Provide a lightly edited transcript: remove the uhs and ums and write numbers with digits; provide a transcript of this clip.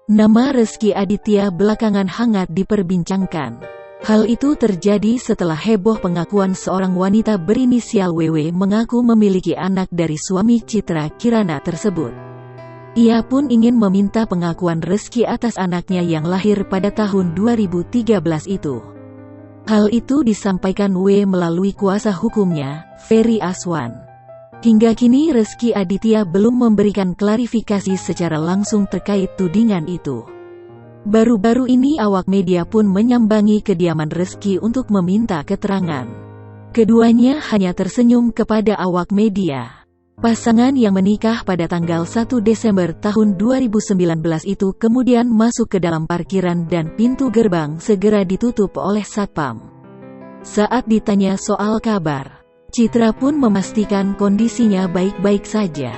Nama Rezky Aditya belakangan hangat diperbincangkan. Hal itu terjadi setelah heboh pengakuan seorang wanita berinisial WW mengaku memiliki anak dari suami Citra Kirana tersebut. Ia pun ingin meminta pengakuan Rezky atas anaknya yang lahir pada tahun 2013 itu. Hal itu disampaikan W melalui kuasa hukumnya, Ferry Aswan. Hingga kini Rezky Aditya belum memberikan klarifikasi secara langsung terkait tudingan itu. Baru-baru ini awak media pun menyambangi kediaman Rezky untuk meminta keterangan. Keduanya hanya tersenyum kepada awak media. Pasangan yang menikah pada tanggal 1 Desember tahun 2019 itu kemudian masuk ke dalam parkiran dan pintu gerbang segera ditutup oleh satpam. Saat ditanya soal kabar, Citra pun memastikan kondisinya baik-baik saja.